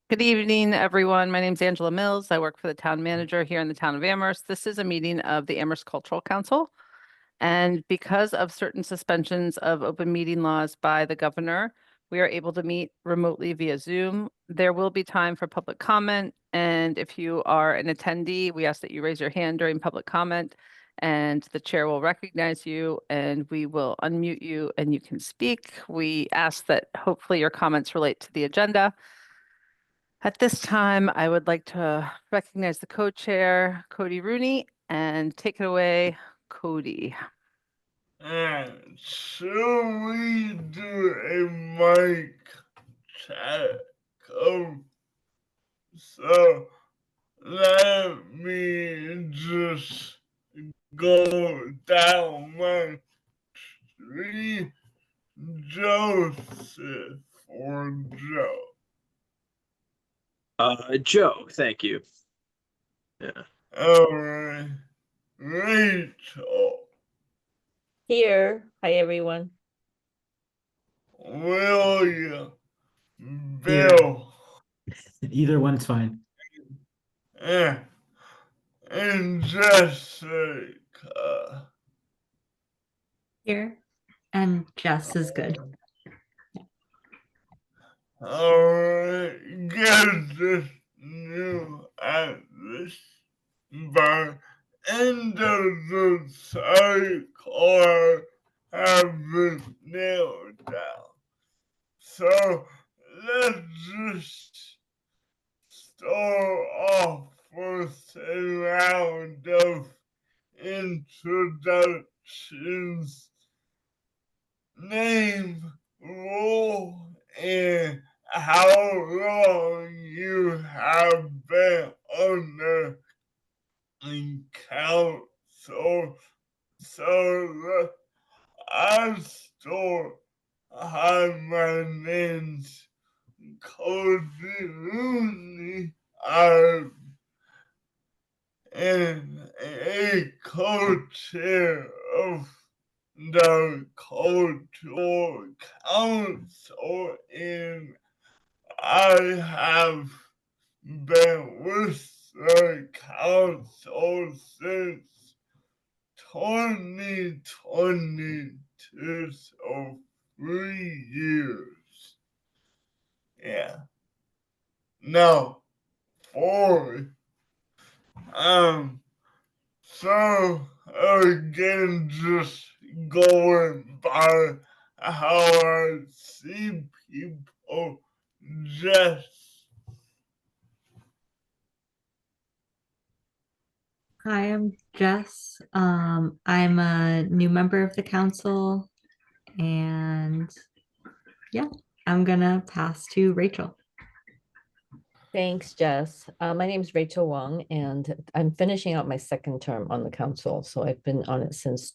Good evening, everyone. My name is Angela Mills. I work for the town manager here in the town of Amherst. This is a meeting of the Amherst Cultural Council. And because of certain suspensions of open meeting laws by the governor, we are able to meet remotely via Zoom. There will be time for public comment. And if you are an attendee, we ask that you raise your hand during public comment and the chair will recognize you and we will unmute you and you can speak. We ask that hopefully your comments relate to the agenda. At this time, I would like to recognize the co-chair, Cody Rooney, and take it away, Cody. Should we do a mic check? So let me just go down my tree. Joseph or Joe? Joe, thank you. Yeah. All right. Rachel. Here. Hi, everyone. William. Bill. Either one's fine. Yeah. And Jessica. Here. And Jess is good. Alright, get this new at this by end of the cycle have been nailed down. So let's just start off with a round of introductions. Name, role, and how long you have been on the council. So I start. Hi, my name's Cody Rooney. I'm a co-chair of the Cultural Council, and I have been with the council since 2022, so 3 years. Yeah. No, 4. So again, just going by how I see people, just. Hi, I'm Jess. I'm a new member of the council, and yeah, I'm gonna pass to Rachel. Thanks, Jess. My name is Rachel Wong, and I'm finishing out my second term on the council. So I've been on it since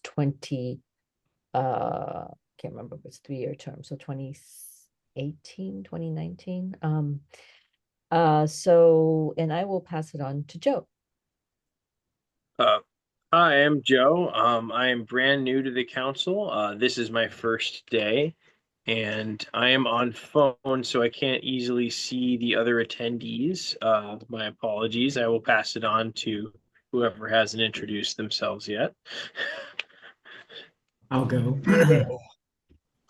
can't remember if it's 3-year term. So 2018, 2019. And I will pass it on to Joe. Hi, I'm Joe. I am brand new to the council. This is my first day, and I am on phone, so I can't easily see the other attendees. My apologies. I will pass it on to whoever hasn't introduced themselves yet. I'll go.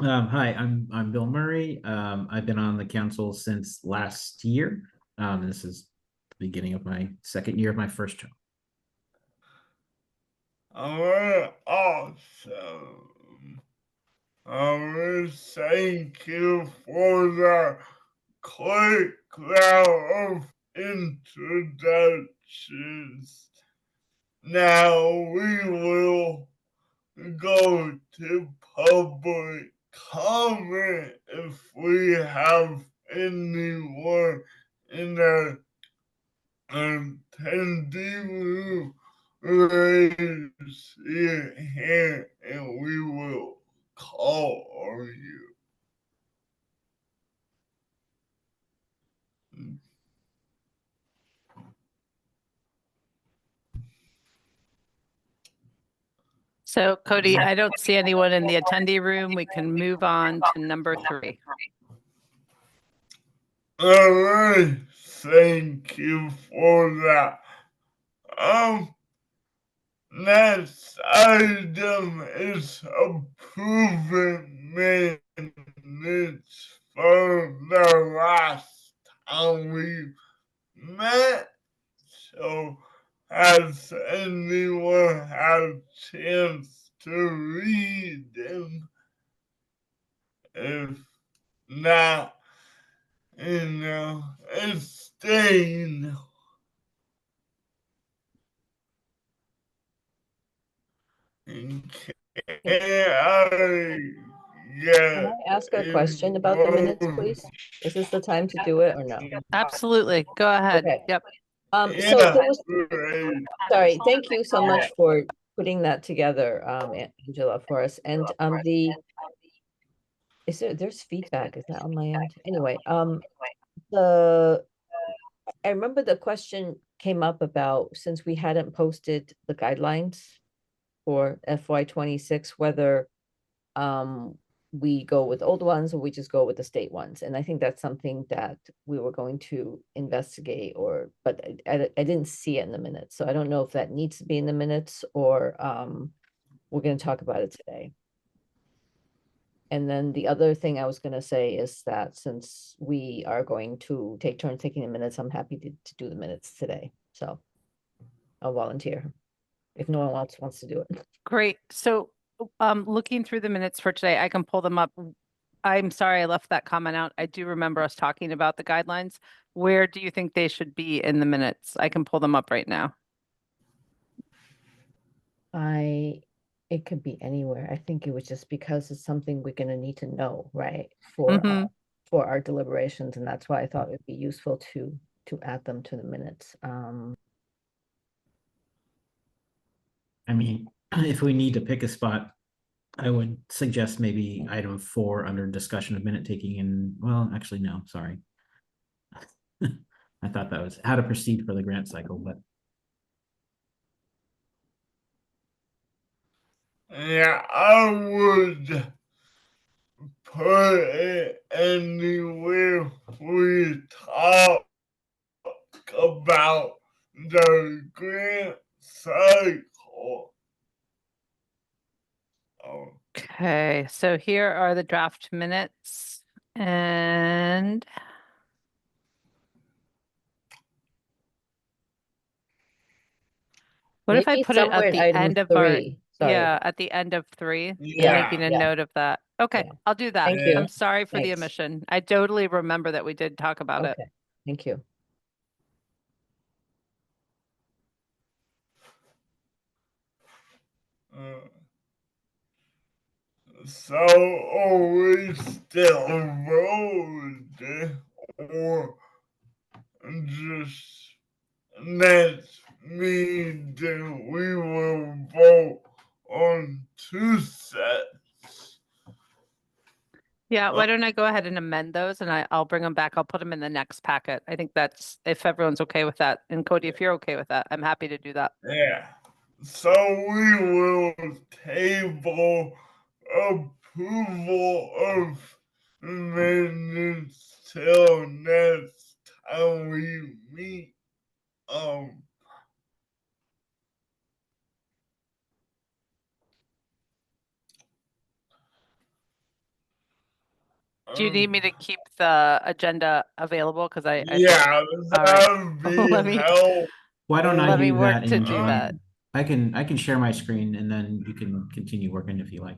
Hi, I'm Bill Murray. I've been on the council since last year. This is the beginning of my second year of my first term. Alright, awesome. Thank you for the quick round of introductions. Now we will go to public comment if we have anyone in the attendee room. Raise your hand and we will call on you. So Cody, I don't see anyone in the attendee room. We can move on to number 3. All right, thank you for that. Next item is approving minutes for the last time we met. So, has anyone had a chance to read them? If not, it's staying. Can I ask a question about the minutes, please? Is this the time to do it or no? Absolutely. Go ahead. Okay. Yep. So there was, sorry, thank you so much for putting that together, Angela, for us. And there's feedback, is that on my end? Anyway, I remember the question came up about, since we hadn't posted the guidelines for FY26, whether we go with old ones or we just go with the state ones. And I think that's something that we were going to investigate, but I didn't see it in the minutes. So I don't know if that needs to be in the minutes or we're going to talk about it today. And then the other thing I was going to say is that since we are going to take turns taking the minutes, I'm happy to do the minutes today. So I'll volunteer if no one else wants to do it. Great. So looking through the minutes for today, I can pull them up. I'm sorry I left that comment out. I do remember us talking about the guidelines. Where do you think they should be in the minutes? I can pull them up right now. It could be anywhere. I think it was just because it's something we're gonna need to know, right? Mhm. For our deliberations, and that's why I thought it'd be useful to add them to the minutes. I mean, if we need to pick a spot, I would suggest maybe item 4 under discussion of minute taking and, well, actually, no, sorry. I thought that was how to proceed for the grant cycle, but Yeah, I would put it anywhere we talk about the grant cycle. Okay, so here are the draft minutes and what if I Maybe put it somewhere at in the item end of our, 3. Sorry. yeah, at the end of 3, Yeah. making a Yeah. note of that. Okay, Yeah. I'll do that. Thank you. I'm sorry for the Thanks. omission. I totally remember that we did talk about it. Okay, thank you. So are we still voting or just next meeting we will vote on 2 sets? Yeah, why don't I go ahead and amend those and I'll bring them back. I'll put them in the next packet. I think that's, if everyone's okay with that. And Cody, if you're okay with that, I'm happy to do that. Yeah. So we will table approval of minutes till next time we meet. Do you need me to keep the agenda available? Because I think, yeah, all right. that would be Let me- helpful. why don't I Let me do work that, to do Angela? that. I can share my screen and then you can continue working if you like.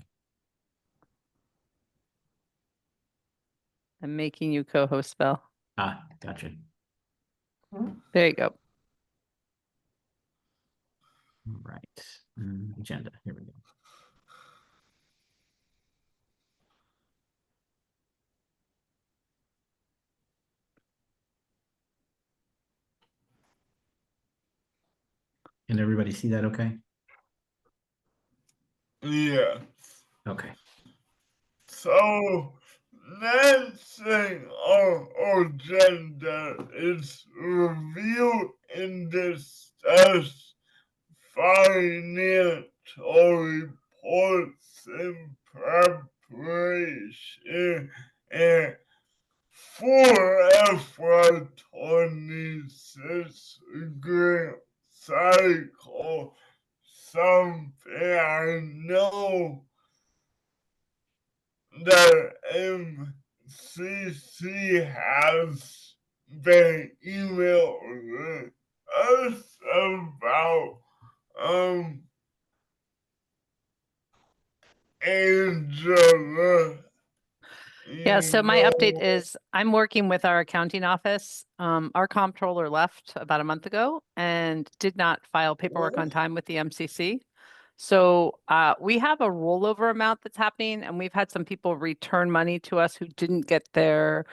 I'm making you co-host, Bill. Ah, gotcha. There you go. All right. Agenda. Here we go. Can everybody see that okay? Yeah. Okay. So next thing on our agenda is review and discuss financial reports in preparation and for FY 26. has been emailing us about Angela. Yeah, so my update know, is I'm working with our accounting office. Our comptroller left about a month ago and did not file paperwork on time with the MCC. So we have a rollover amount that's happening, and we've had some people return money to us who didn't get their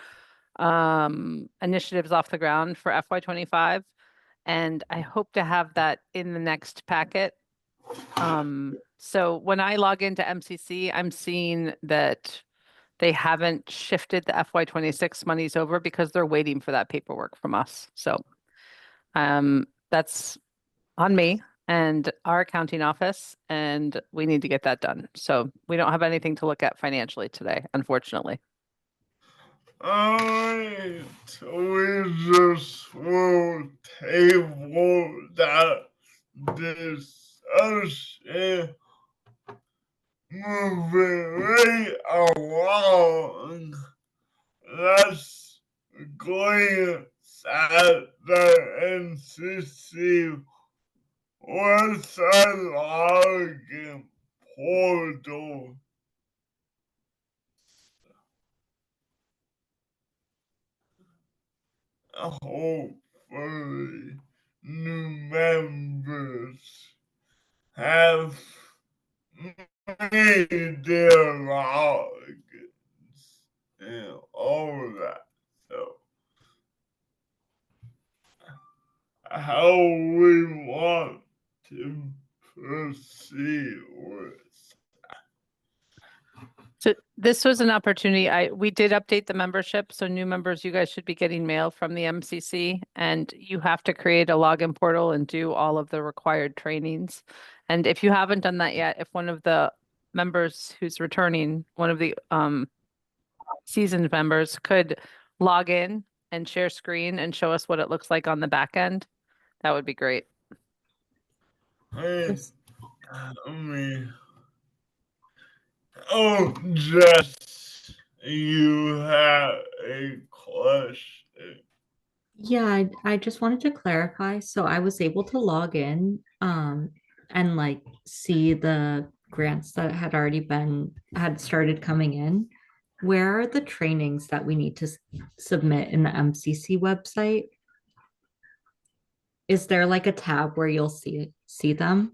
initiatives off the ground for FY25. And I hope to have that in the next packet. So when I log into MCC, I'm seeing that they haven't shifted the FY26 monies over because they're waiting for that paperwork from us. So that's on me and our accounting office, and we need to get that done. So we don't have anything to look at financially today, unfortunately. alright, we just will table that discussion. Moving right along, let's glance at the NCC website login portal. Hopefully, new members have made their logins and all that. So, how we want to proceed with. So this was an opportunity. We did update the membership. So new members, you guys should be getting mail from the MCC, and you have to create a login portal and do all of the required trainings. And if you haven't done that yet, if one of the members who's returning, one of the seasoned members could log in and share screen and show us what it looks like on the back end, that would be great. Hey, Yes. I mean, oh, Jess, you have a question. Yeah, I just wanted to clarify. So I was able to log in and like see the grants that had started coming in. Where are the trainings that we need to submit in the MCC website? Is there like a tab where you'll see them?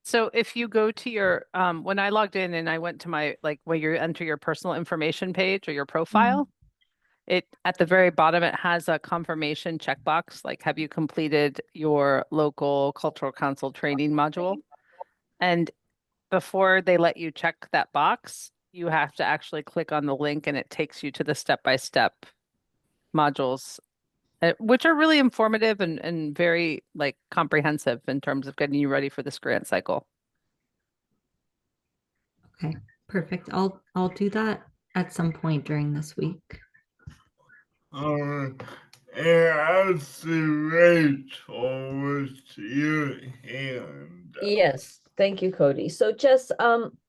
So if you go to your, when I logged in and I went to my, like where you enter your personal information page or your profile, it at the very bottom, it has a confirmation checkbox, like have you completed your local cultural council training module? And before they let you check that box, you have to actually click on the link and it takes you to the step-by-step modules, which are really informative and very like comprehensive in terms of getting you ready for this grant cycle. Okay, perfect. I'll do that at some point during this week. And I see Rachel with your hand. Yes, thank you, Cody. So Jess,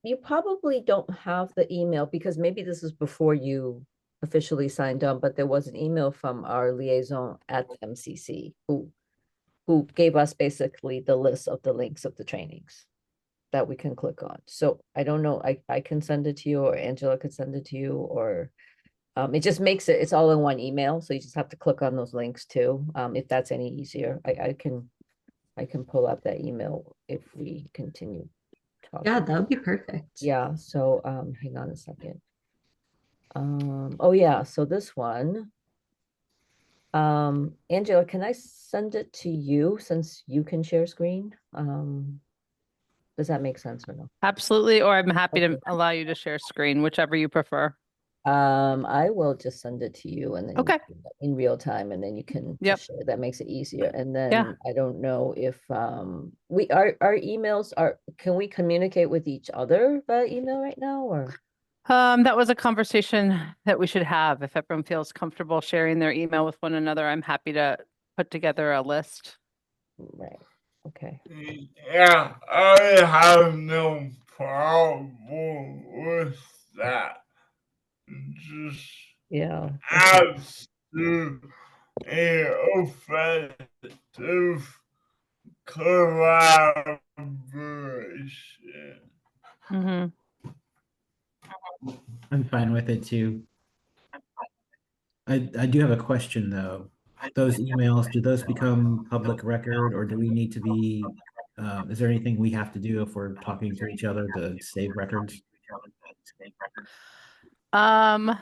you probably don't have the email because maybe this is before you officially signed on, but there was an email from our liaison at the MCC who gave us basically the list of the links of the trainings that we can click on. So I don't know, I can send it to you, or Angela could send it to you, or it just makes it's all in one email. So you just have to click on those links too. If that's any easier, I can pull up that email if we continue talking. Yeah, that would be perfect. Yeah, so hang on a second. Oh yeah, so this one. Angela, can I send it to you since you can share screen? Does that make sense or no? Absolutely, or I'm happy to Okay. allow you to share screen, whichever you prefer. I will just send it to you and then Okay. in real time, and then you can Yep. just share. That makes it easier. And then Yeah. I don't know if our emails can we communicate with each other by email right now, or That was a conversation that we should have. If everyone feels comfortable sharing their email with one another, I'm happy to put together a list. right? Okay. Yeah, I have no problem with that. Just Yeah. absolute and effective collaboration. Hmm. I'm fine with it too. I do have a question though. Those emails, do those become public record or do we need to be, is there anything we have to do if we're talking to each other to save records? Um,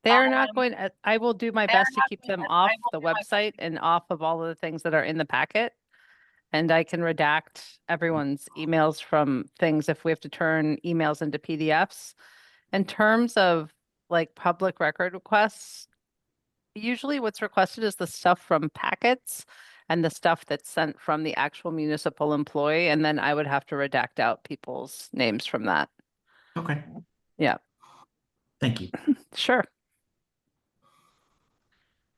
they're not going, I will do my best to keep them off the website and off of all of the things that are in the packet. And I can redact everyone's emails from things if we have to turn emails into PDFs. In terms of like public record requests, usually what's requested is the stuff from packets and the stuff that's sent from the actual municipal employee. And then I would have to redact out people's names from that. Okay, Yeah, thank you. sure.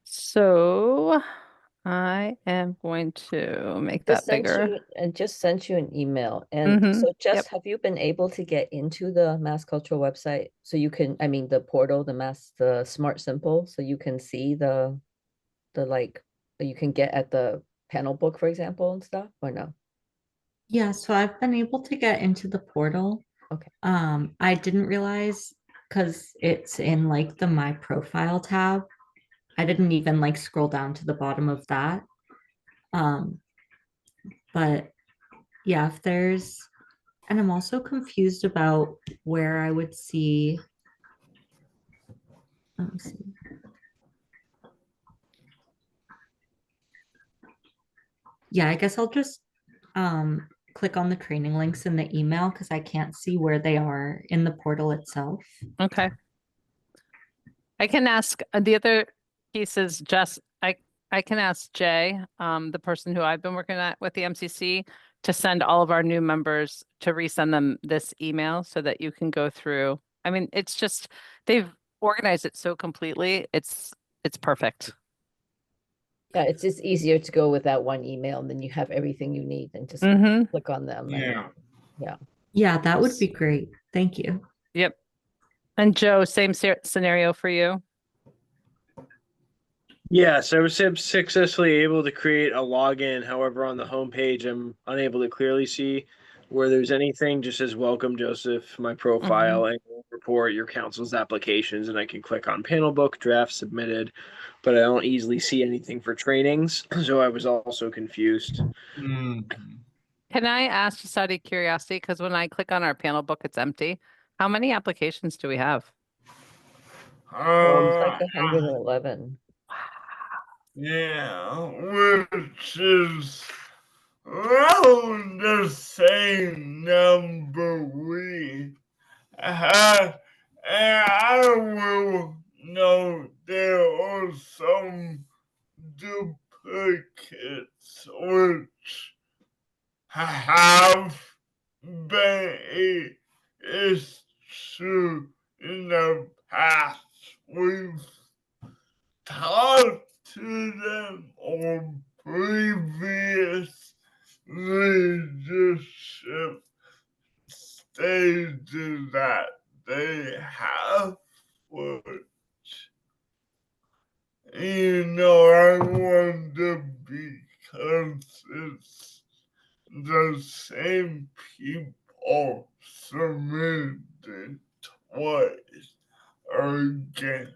So I am going to make that Just sent bigger. you and just sent you an email. And Mhm, so yep. Jess, have you been able to get into the Mass Cultural website? So you can, I mean, the portal, the Smart Simple, so you can see the like, you can get at the panel book, for example, and stuff, or no? Yeah, so I've been able to get into the portal. Okay. I didn't realize because it's in like the My Profile tab. I didn't even like scroll down to the bottom of that. Um, but yeah, if there's, and I'm also confused about where I would see. Let me see. Yeah, I guess I'll just click on the training links in the email because I can't see where they are in the portal itself. Okay. I can ask the other piece is just I can ask Jay, the person who I've been working at with the MCC, to send all of our new members to resend them this email so that you can go through. I mean, it's just they've organized it so completely. It's perfect. Yeah, it's just easier to go with that one email and then you have everything you need and just Mm-hmm. click on them. And Yeah. Yeah, that would be great. Thank you. Yep. And Joe, same scenario for you. Yes, I was successfully able to create a login. However, on the homepage, I'm unable to clearly see where there's anything. Just as welcome, Joseph, my profile, and report your council's applications, and I can click on panel book, draft submitted, but I don't easily see anything for trainings. So I was also confused. Mhm. Can I ask just out of curiosity, because when I click on our panel book, it's empty. How many applications do we have? it's like Uh, 111. yeah, which is around the same number we have. And I will note there are some duplicates which have been issued in the past. We've talked to them on previous leadership stages that they have worked. I wonder because it's the same people submitted twice again.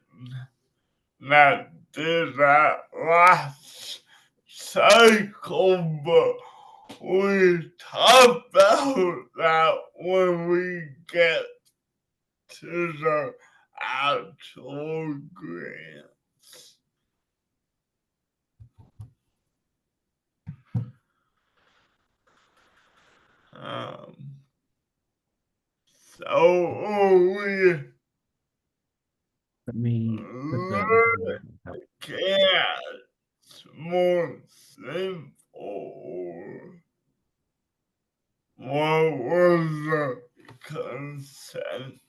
That did that last cycle, but we talk about that when we get to the actual grants. So we Let me put the look agenda. at more simple. What was the consensus?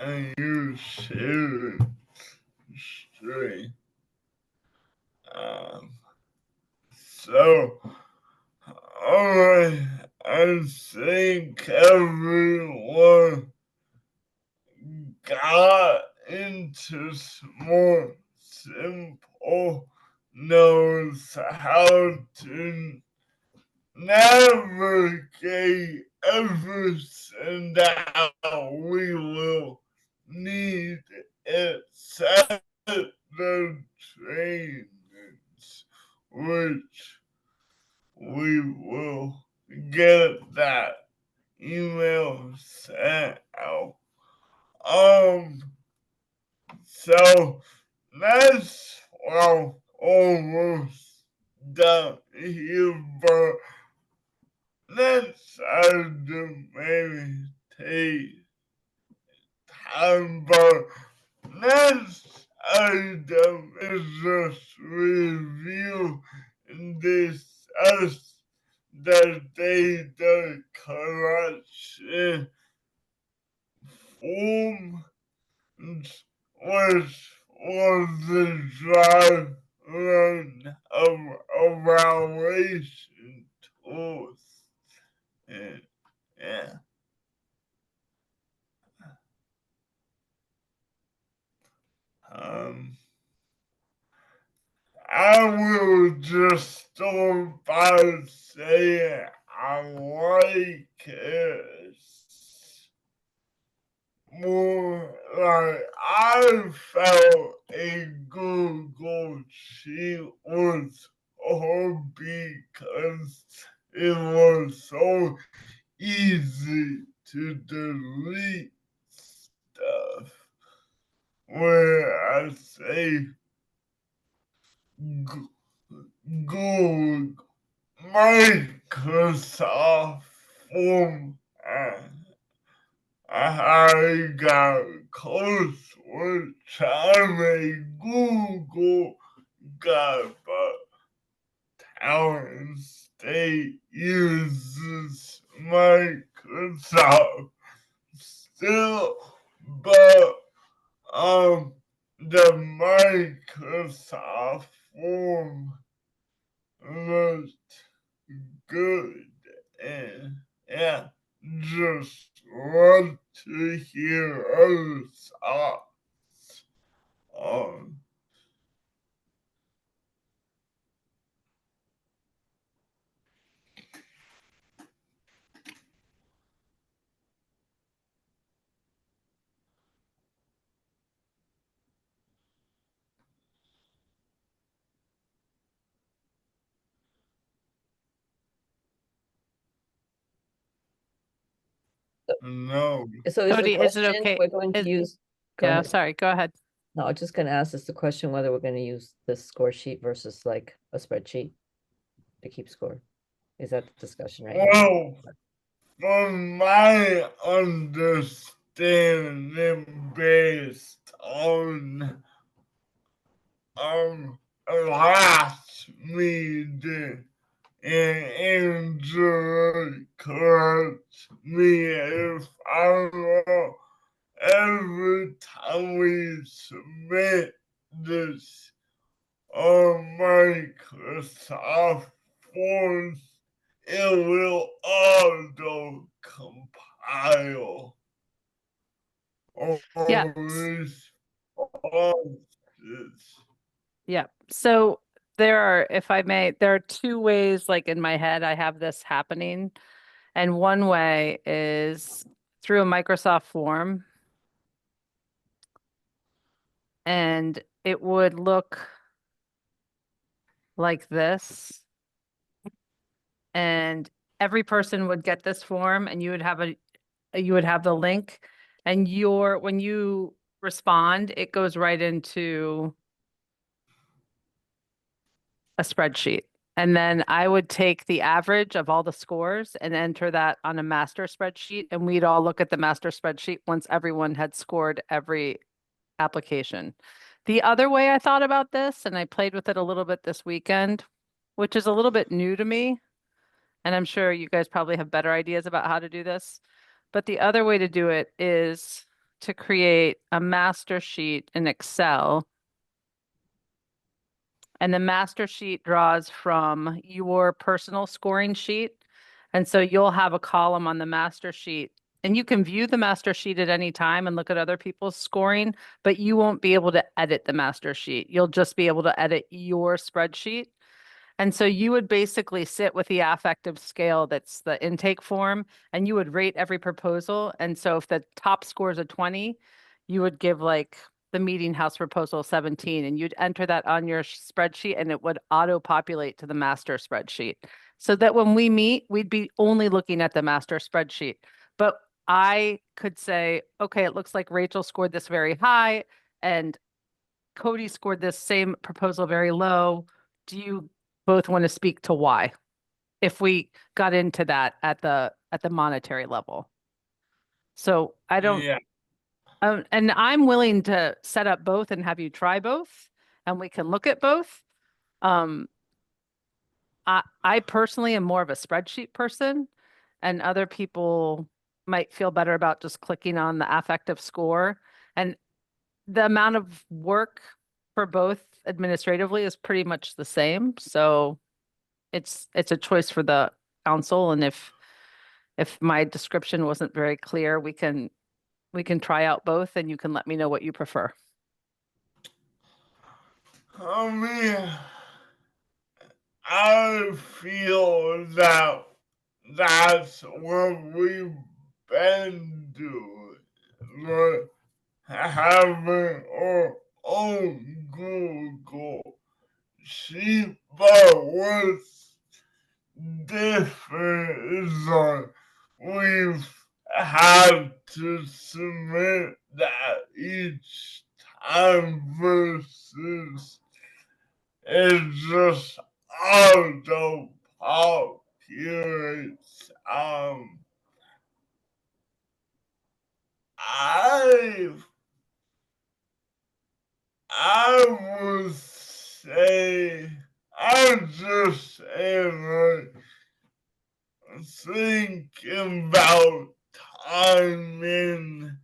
and you share it straight. So, alright, I think everyone got into more simple knows how to navigate everything that we will need except the trainings, which we will get that email sent out. So that's almost done here, but next item maybe take time, but next item is just review and discuss the data collection form, which was the drive run of evaluation tools. And, yeah. I will just start by saying I like it more like I felt a Google Sheet was all because it was so easy to delete stuff. Where I say Google Microsoft Form. I got close with China Google got but Town State uses Microsoft still, but the Microsoft form looked good, and yeah, just want to hear other thoughts on. No. So is the Cody, is it question okay? we're going to Is- use? Go Yeah, ahead. sorry, go ahead. No, I'm just gonna ask, is the question whether we're gonna use this score sheet versus like a spreadsheet to keep score? Is that the discussion right now? Well, from my understanding, based on last meeting, and Angela correct me if I'm wrong. Every time we submit this on Microsoft Forms, it will auto compile Yeah. responses. Yeah. So there are, if I may, there are two ways, like in my head, I have this happening. And one way is through a Microsoft form. And it would look like this. And every person would get this form and you would have you would have the link, and when you respond, it goes right into a spreadsheet. And then I would take the average of all the scores and enter that on a master spreadsheet. And we'd all look at the master spreadsheet once everyone had scored every application. The other way I thought about this, and I played with it a little bit this weekend, which is a little bit new to me, and I'm sure you guys probably have better ideas about how to do this. But the other way to do it is to create a master sheet in Excel. And the master sheet draws from your personal scoring sheet. And so you'll have a column on the master sheet, and you can view the master sheet at any time and look at other people's scoring, but you won't be able to edit the master sheet. You'll just be able to edit your spreadsheet. And so you would basically sit with the affective scale that's the intake form, and you would rate every proposal. And so if the top score is a 20, you would give like the meeting house proposal 17, and you'd enter that on your spreadsheet, and it would auto populate to the master spreadsheet. So that when we meet, we'd be only looking at the master spreadsheet. But I could say, okay, it looks like Rachel scored this very high and Cody scored this same proposal very low. Do you both want to speak to why? If we got into that at the monetary level. So I don't, Yeah. and I'm willing to set up both and have you try both, and we can look at both. I personally am more of a spreadsheet person, and other people might feel better about just clicking on the affective score. And the amount of work for both administratively is pretty much the same. So it's a choice for the council. And if my description wasn't very clear, we can try out both, and you can let me know what you prefer. I mean, I feel that that's what we've been doing. Like having our own Google sheet, but what's different is like we've had to submit that each time versus it just auto populates. I I would say I'm just saying like thinking about time and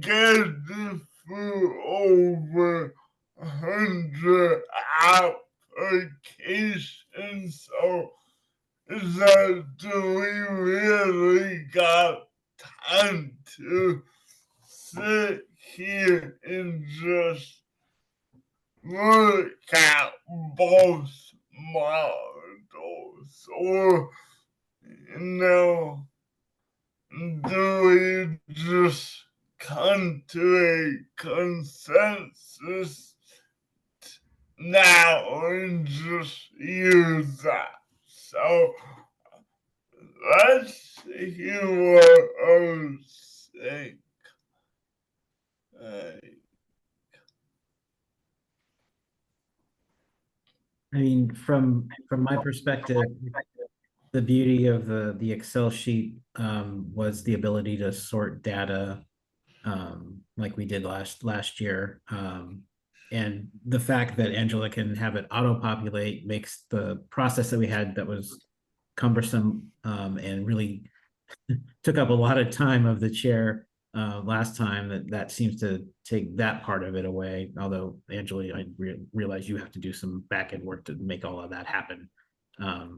getting through over 100 applications. So is that do we really got time to sit here and just look at both models? Or, you know, do we just come to a consensus now and just use that? So let's hear what others think. I mean, from my perspective, the beauty of the Excel sheet was the ability to sort data like we did last year. And the fact that Angela can have it auto-populate makes the process that we had that was cumbersome and really took up a lot of time of the chair last time, that seems to take that part of it away. Although, Angela, I realize you have to do some back end work to make all of that happen. I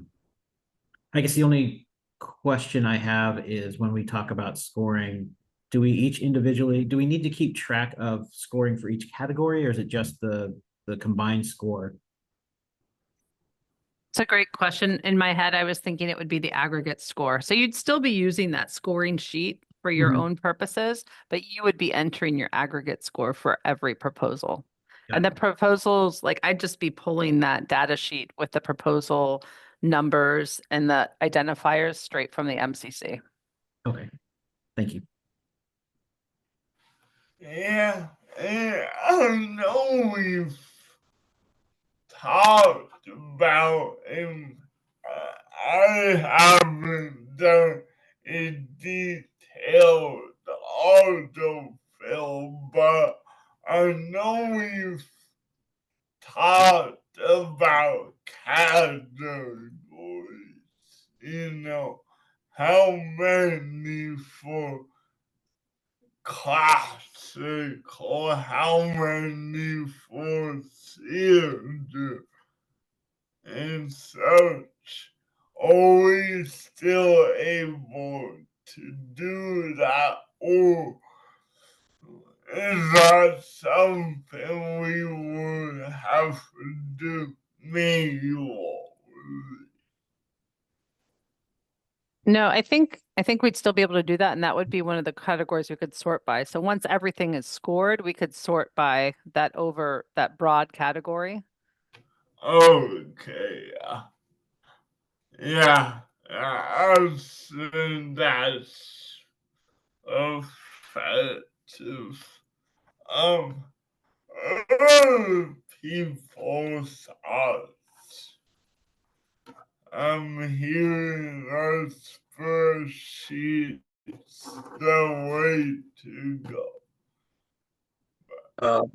guess the only question I have is when we talk about scoring, do we need to keep track of scoring for each category, or is it just the combined score? It's a great question. In my head, I was thinking it would be the aggregate score. So you'd still be using that scoring sheet for your Mhm. own purposes, but you would be entering your aggregate score for every proposal. Got And the it. proposals, like I'd just be pulling that data sheet with the proposal numbers and the identifiers straight from the MCC. Okay, thank you. Yeah, and I know we've talked about, and I haven't done a detailed autofill, but I know we've talked about categories, you know, how many for classic or how many foreseeable and such. Are we still able to do that, or is that something we would have to do manually? No, I think we'd still be able to do that, and that would be one of the categories we could sort by. So once everything is scored, we could sort by that broad category. Okay, yeah, I've seen that's effective. Um, other people's thoughts. I'm hearing our spreadsheets the way to go.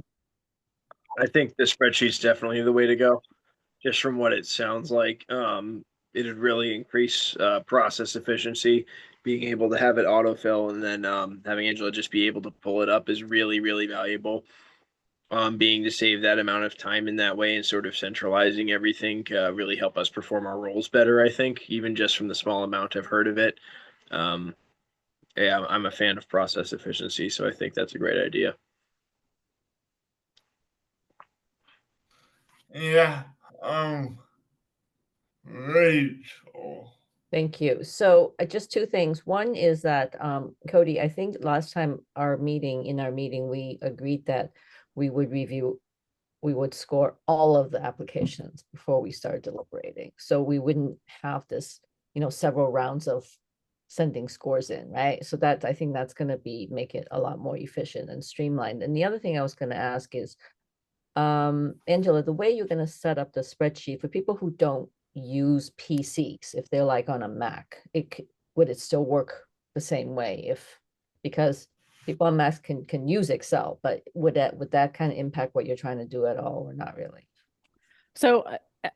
I think the spreadsheet's definitely the way to go, just from what it sounds like. It'd really increase process efficiency. Being able to have it autofill and then having Angela just be able to pull it up is really, really valuable. Being to save that amount of time in that way and sort of centralizing everything really help us perform our roles better, I think, even just from the small amount I've heard of it. Um, yeah, I'm a fan of process efficiency, so I think that's a great idea. Yeah, Rachel. Thank you. So just two things. One is that, Cody, I think last time in our meeting, we agreed that we would score all of the applications before we start deliberating. So we wouldn't have this, several rounds of sending scores in, right? So I think that's going to make it a lot more efficient and streamlined. And the other thing I was going to ask is, Angela, the way you're going to set up the spreadsheet for people who don't use PCs, if they're like on a Mac, would it still work the same way because people on Macs can use Excel, but would that kind of impact what you're trying to do at all or not really? So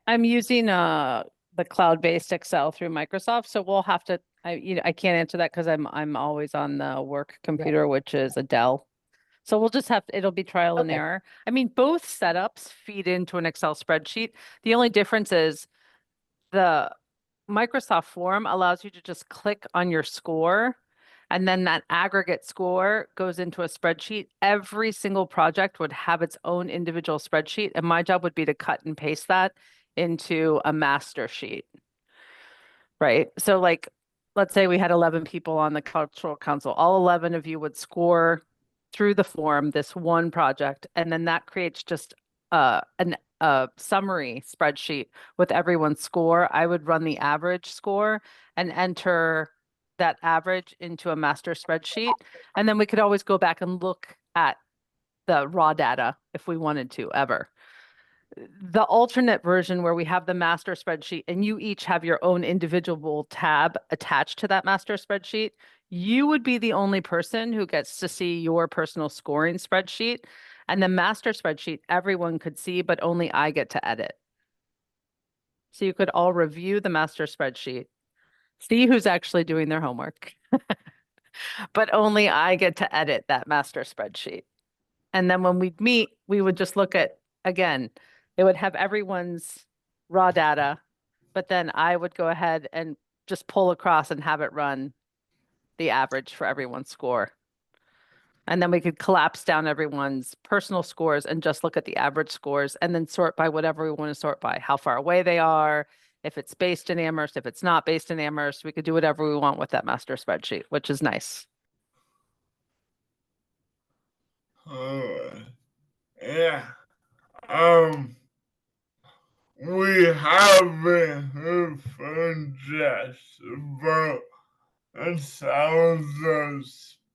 I'm using the cloud-based Excel through Microsoft, so we'll have to, I can't answer that because I'm always on the work computer, which is a Dell. So we'll just it'll be trial and Okay. error. I mean, both setups feed into an Excel spreadsheet. The only difference is the Microsoft form allows you to just click on your score, and then that aggregate score goes into a spreadsheet. Every single project would have its own individual spreadsheet, and my job would be to cut and paste that into a master sheet. Right? So like, let's say we had 11 people on the cultural council. All 11 of you would score through the form this one project, and then that creates just a summary spreadsheet with everyone's score. I would run the average score and enter that average into a master spreadsheet. And then we could always go back and look at the raw data if we wanted to ever. The alternate version where we have the master spreadsheet and you each have your own individual tab attached to that master spreadsheet, you would be the only person who gets to see your personal scoring spreadsheet. And the master spreadsheet, everyone could see, but only I get to edit. So you could all review the master spreadsheet, see who's actually doing their homework, but only I get to edit that master spreadsheet. And then when we'd meet, we would just look at, again, it would have everyone's raw data, but then I would go ahead and just pull across and have it run the average for everyone's score. And then we could collapse down everyone's personal scores and just look at the average scores and then sort by whatever we want to sort by, how far away they are, if it's based in Amherst, if it's not based in Amherst, we could do whatever we want with that master spreadsheet, which is nice. Yeah. We haven't heard from Jess about a thousand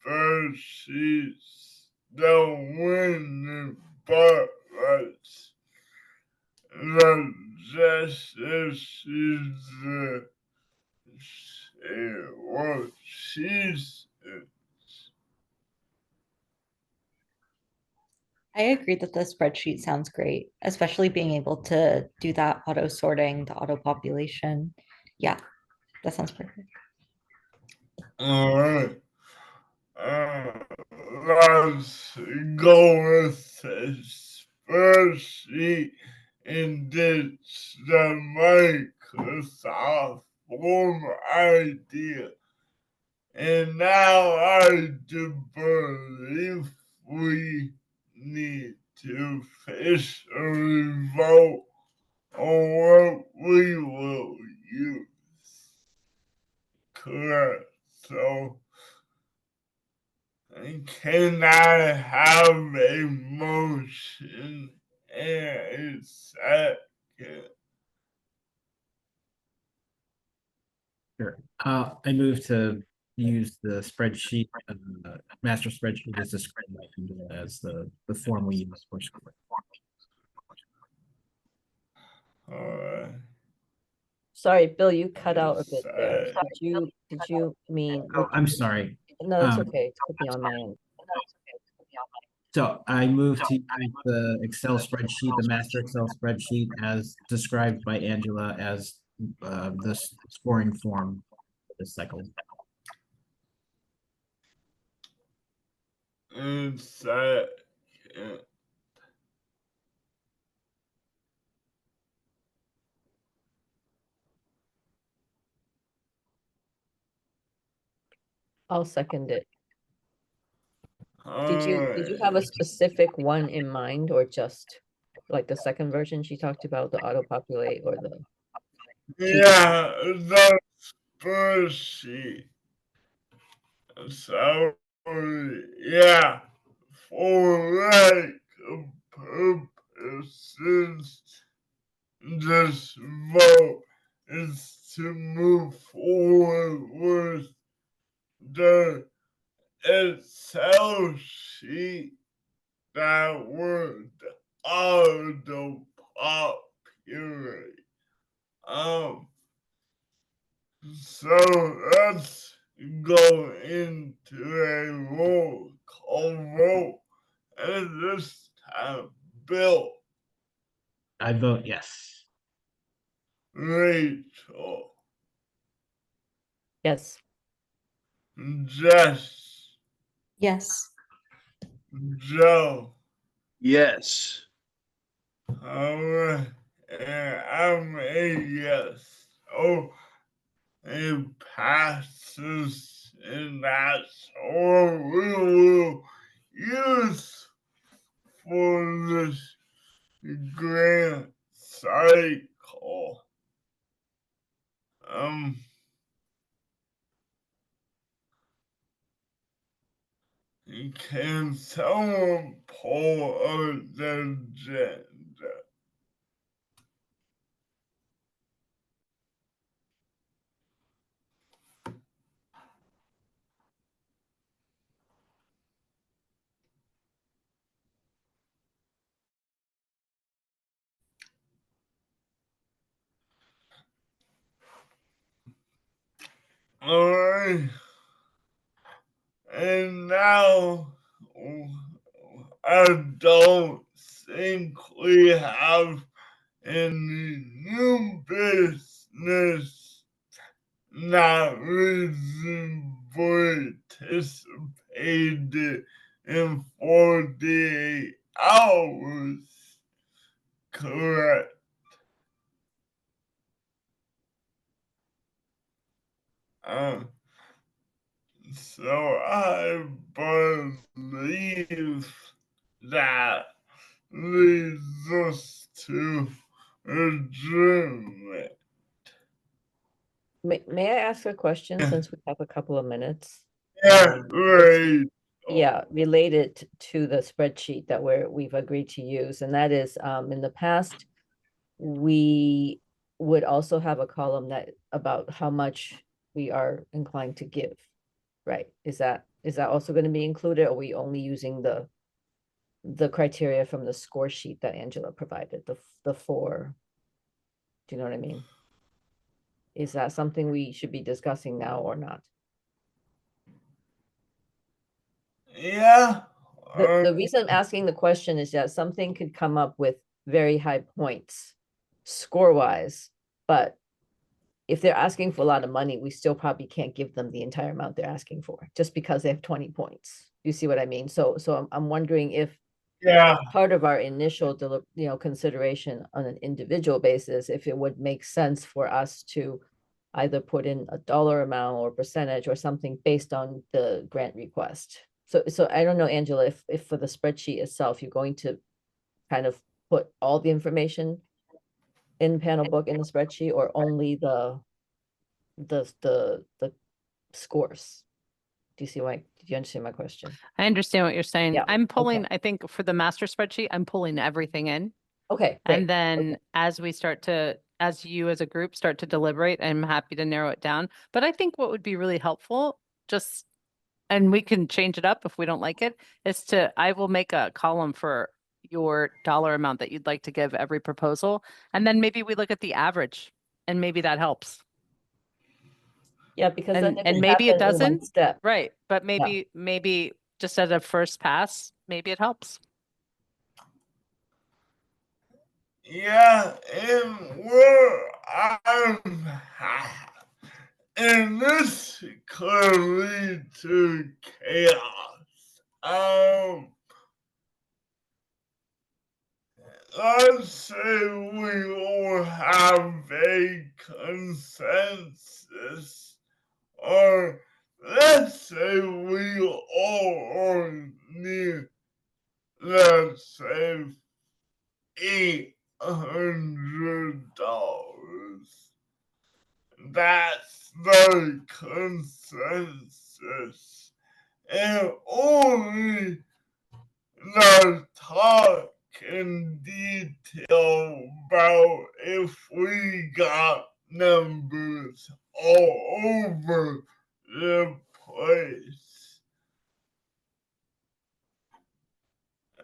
spreadsheets that win the spotlights. That Jess is what she's I agree that the spreadsheet sounds great, especially being able to do that auto sorting, the auto population. Yeah, that sounds perfect. all right. let's go with the spreadsheet and ditch the Microsoft form idea. And now I do believe we need to officially vote on what we will use. Correct. So, can I have a motion and a second? Sure. I move to use the spreadsheet, master spreadsheet as described by Angela as the form we use for school. Alright. Sorry, Bill, you cut out a bit there. Sorry. Did you mean? Oh, I'm sorry. No, it's um, okay. It could be on my end. So I move to use the Excel spreadsheet, the master Excel spreadsheet as described by Angela as the scoring form for this cycle. And second. I'll second it. Did you have a specific one in mind, or just like the second version she talked about, the auto populate or the? Yeah, the spreadsheet. So, yeah, for like purposes, this vote is to move forward with the Excel sheet that would auto populate. So let's go into a roll call vote. And this time, Bill, I vote yes. Rachel, Yes. Jess, Yes. Joe, Yes. and I'm a yes. Oh, it passes, and that's all we will use for this grant cycle. Can someone pull up the agenda? Alright. And now I don't think we have any new business not reasonably anticipated in 48 hours. Correct. So I believe that leads us to adjournment. May I ask a question since we have a couple of minutes? Yeah, It's- right. Yeah, related to the spreadsheet that we've agreed to use, and that is, in the past, we would also have a column that about how much we are inclined to give, right? Is that also going to be included, or are we only using the criteria from the score sheet that Angela provided, the four? Do you know what I mean? Is that something we should be discussing now or not? Yeah. The reason I'm asking the question is that something could come up with very high points score-wise, but if they're asking for a lot of money, we still probably can't give them the entire amount they're asking for, just because they have 20 points. You see what I mean? So I'm wondering if Yeah, part of our initial consideration on an individual basis, if it would make sense for us to either put in a dollar amount or percentage or something based on the grant request. So I don't know, Angela, if for the spreadsheet itself, you're going to kind of put all the information in panel book in the spreadsheet, or only the scores. Do you understand my question? I understand what you're saying. Yeah, I'm okay. pulling, I think for the master spreadsheet, I'm pulling everything in. Okay, And great. then Okay. as we start to, as you as a group start to deliberate, I'm happy to narrow it down. But I think what would be really helpful, just, and we can change it up if we don't like it, is I will make a column for your dollar amount that you'd like to give every proposal. And then maybe we look at the average and maybe that helps. Yeah, because then it And can maybe it happen in one doesn't, step. right? But maybe just at a first pass, maybe it helps. yeah, and this could lead to chaos. Let's say we all have a consensus, or let's say we all need, let's say, $800. That's the consensus, and only the talk in detail about if we got numbers all over the place.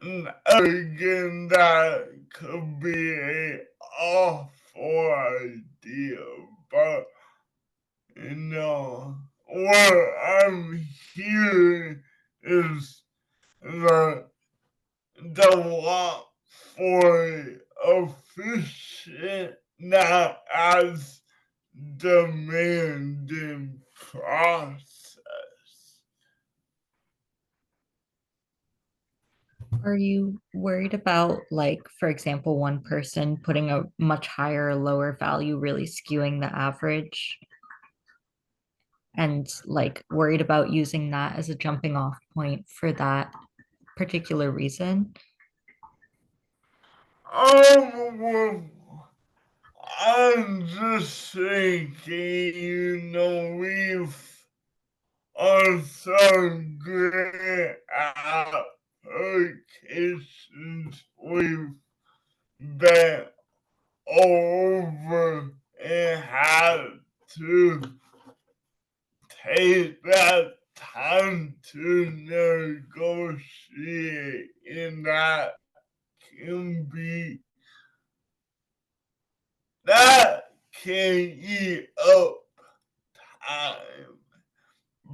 And again, that could be an awful idea, but what I'm hearing is that the want for efficient, not as demanding process. Are you worried about, like, for example, one person putting a much higher or lower value really skewing the average? And like worried about using that as a jumping off point for that particular reason? Well, I'm just thinking, we've on some grant applications, we've been over and had to take that time to negotiate, and that can eat up time.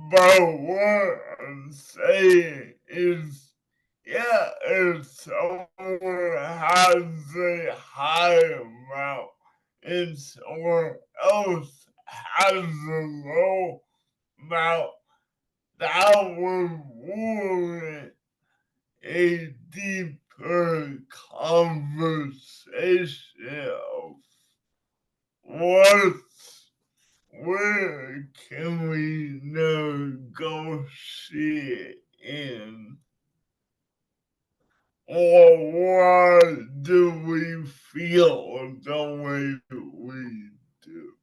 But what I'm saying is, yeah, if someone has a high amount and someone else has a low amount, that would warrant a deeper conversation of where can we negotiate in, or why do we feel the way we do?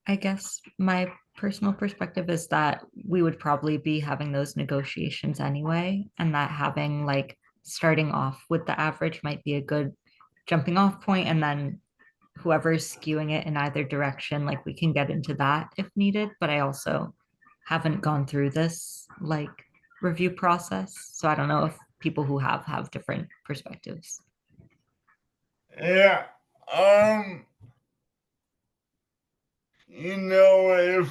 I guess my personal perspective is that we would probably be having those negotiations anyway, and that having like starting off with the average might be a good jumping off point, and then whoever's skewing it in either direction, like we can get into that if needed. But I also haven't gone through this like review process, so I don't know if people who have different perspectives. Yeah, if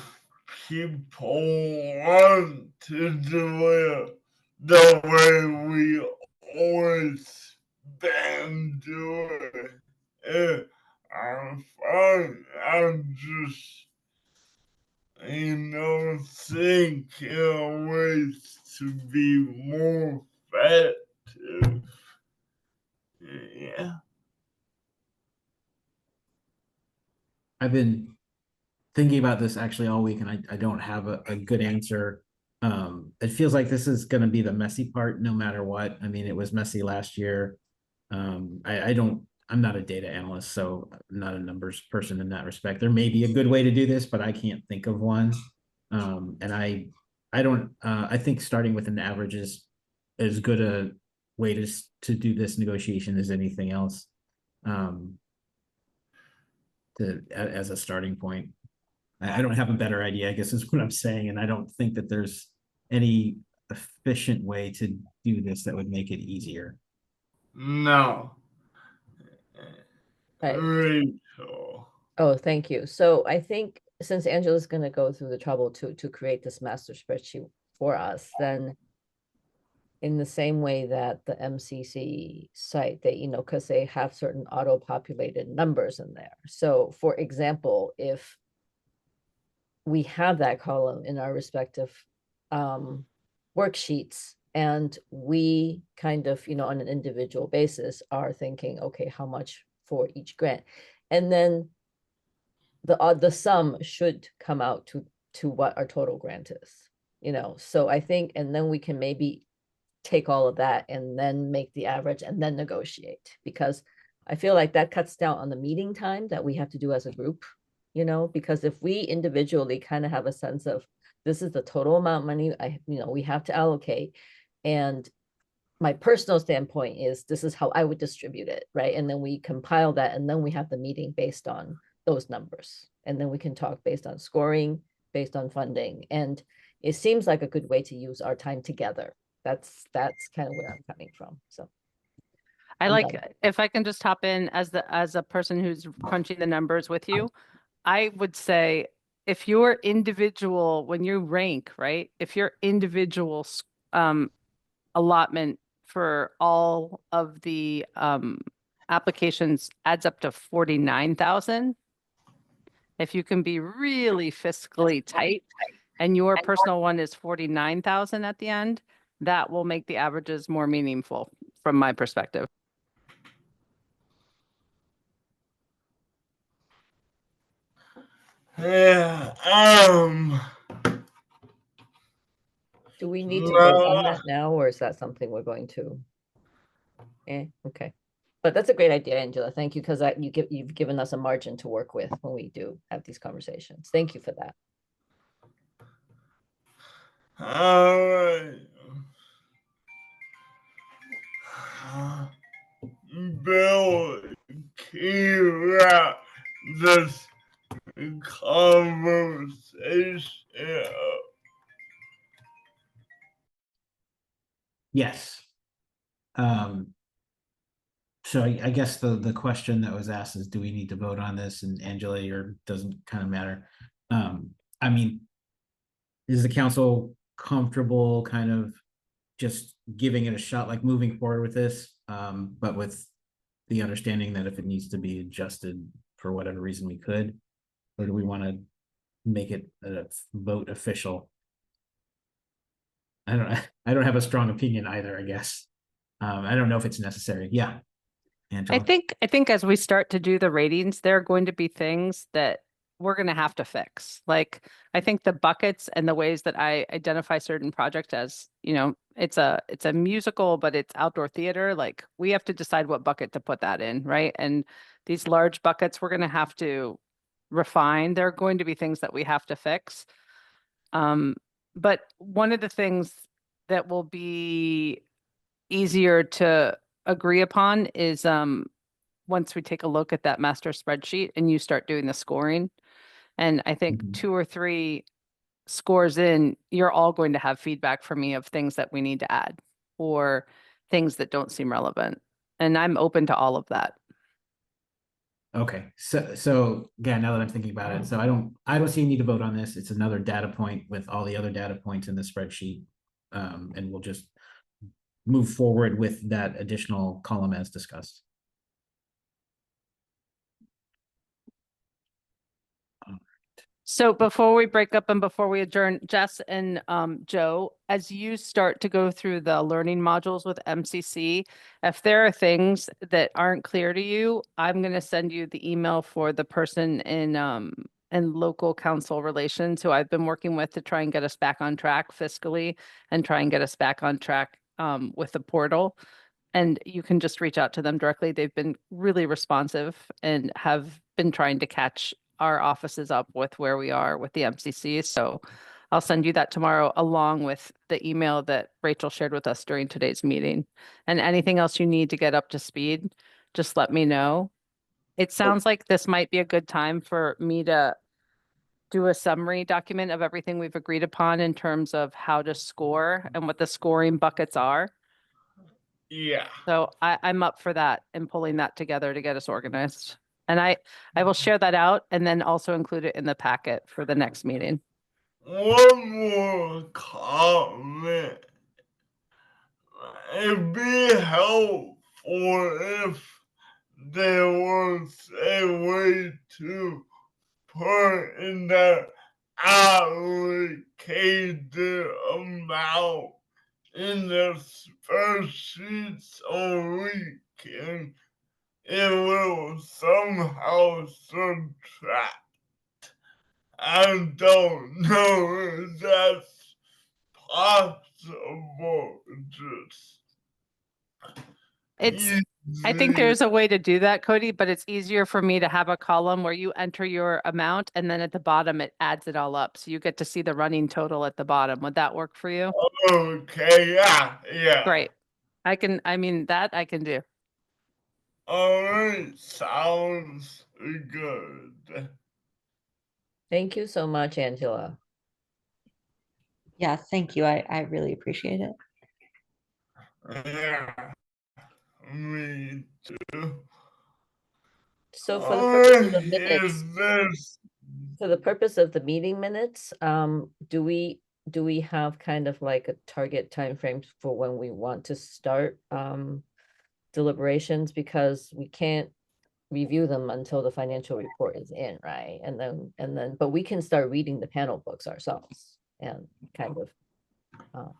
people want to do it the way we always been doing it. I'm fine. I'm just, thinking of ways to be more effective. Yeah. I've been thinking about this actually all week, and I don't have a good answer. It feels like this is going to be the messy part no matter what. I mean, it was messy last year. I'm not a data analyst, so I'm not a numbers person in that respect. There may be a good way to do this, but I can't think of one. And I don't, I think starting with an average is as good a way to do this negotiation as anything else. As a starting point. I don't have a better idea, I guess is what I'm saying. And I don't think that there's any efficient way to do this that would make it easier. No. Right. Rachel. Oh, thank you. So I think since Angela's going to go through the trouble to create this master spreadsheet for us, then in the same way that the MCC site, they, because they have certain auto-populated numbers in there. So for example, if we have that column in our respective worksheets, and we kind of, on an individual basis are thinking, okay, how much for each grant? And then the sum should come out to what our total grant is, so I think, and then we can maybe take all of that and then make the average and then negotiate, because I feel like that cuts down on the meeting time that we have to do as a group, because if we individually kind of have a sense of this is the total amount of money we have to allocate, and my personal standpoint is this is how I would distribute it, right? And then we compile that, and then we have the meeting based on those numbers, and then we can talk based on scoring, based on funding, and it seems like a good way to use our time together. That's kind of where I'm coming from. So I I'm like, done. if I can just hop in as a person who's crunching the numbers with you, I would say if your individual, when you rank, right, if your individual allotment for all of the applications adds up to 49,000, if you can be really fiscally tight and your personal one is 49,000 at the end, that will make the averages more meaningful from my perspective. Yeah. Do we need to vote on that now, or is that something we're going to? Okay. But that's a great idea, Angela. Thank you, because you've given us a margin to work with when we do have these conversations. Thank you for that. All right. Bill, keep up this conversation. Yes. So I guess the question that was asked is, do we need to vote on this? And Angela, or doesn't kind of matter. I mean, is the council comfortable kind of just giving it a shot, like moving forward with this, but with the understanding that if it needs to be adjusted for whatever reason we could, or do we want to make it a vote official? I don't have a strong opinion either, I guess. I don't know if it's necessary. Yeah. Angela? I think as we start to do the ratings, there are going to be things that we're going to have to fix. Like, I think the buckets and the ways that I identify certain projects as, it's a musical, but it's outdoor theater. Like, we have to decide what bucket to put that in, right? And these large buckets, we're going to have to refine. There are going to be things that we have to fix. But one of the things that will be easier to agree upon is once we take a look at that master spreadsheet and you start doing the scoring. And I think 2 or 3 scores in, you're all going to have feedback from me of things that we need to add or things that don't seem relevant. And I'm open to all of that. Okay, so again, now that I'm thinking about it, so I don't see a need to vote on this. It's another data point with all the other data points in the spreadsheet. And we'll just move forward with that additional column as discussed. So before we break up and before we adjourn, Jess and Joe, as you start to go through the learning modules with MCC, if there are things that aren't clear to you, I'm going to send you the email for the person in local council relations who I've been working with to try and get us back on track fiscally and try and get us back on track with the portal. And you can just reach out to them directly. They've been really responsive and have been trying to catch our offices up with where we are with the MCC. So I'll send you that tomorrow along with the email that Rachel shared with us during today's meeting. And anything else you need to get up to speed, just let me know. It sounds like this might be a good time for me to do a summary document of everything we've agreed upon in terms of how to score and what the scoring buckets are. Yeah. So I'm up for that and pulling that together to get us organized. And I will share that out and then also include it in the packet for the next meeting. One more comment. It'd be helpful if there was a way to put in the allocated amount in the spreadsheet so we can, it will somehow subtract. I don't know if that's possible. Just I think there's a way to do that, Cody, but it's easier for me to have a column where you enter your amount and then at the bottom it adds it all up. So you get to see the running total at the bottom. Would that work for you? Okay, yeah. Great. I can do. All right, sounds good. Thank you so much, Angela. Yeah, thank you. I really appreciate it. Yeah, me too. So for the purpose of the Alright, minutes, is this for the purpose of the meeting minutes, do we have kind of like a target time frame for when we want to start deliberations? Because we can't review them until the financial report is in, right? And then, but we can start reading the panel books ourselves and kind of.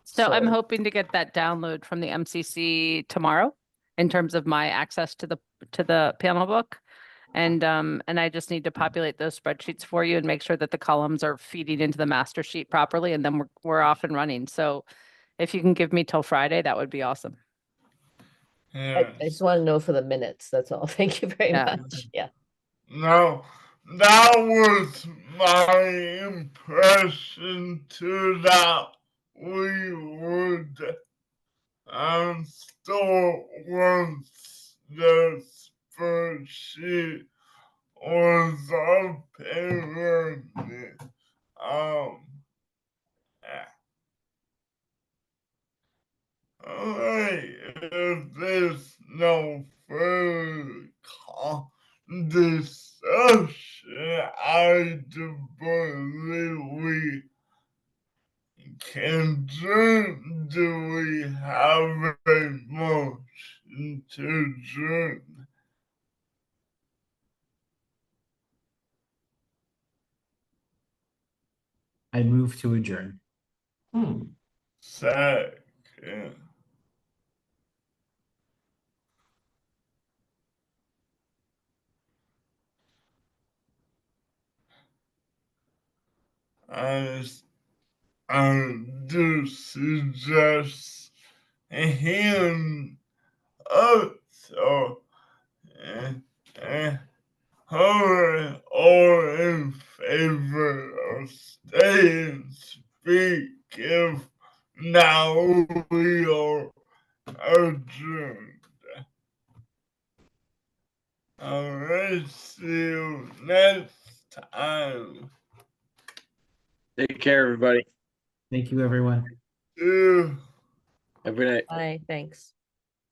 So I'm hoping to get that download from the MCC tomorrow in terms of my access to the panel book. And I just need to populate those spreadsheets for you and make sure that the columns are feeding into the master sheet properly, and then we're off and running. So if you can give me till Friday, that would be awesome. I just want to know for the minutes, that's all. Thank you very Yeah. much. Yeah. No, that was my impression too, that we would store once the spreadsheet was up and running. Yeah. Alright, if there's no further discussion, I do believe we can do we have a motion to adjourn? I move to adjourn. Second. I do suggest a hand up, so all in favor of staying speak if now we are adjourned. Alright, see you next time. Take care, everybody. Thank you, everyone. Yeah. Have a good night. Bye, thanks.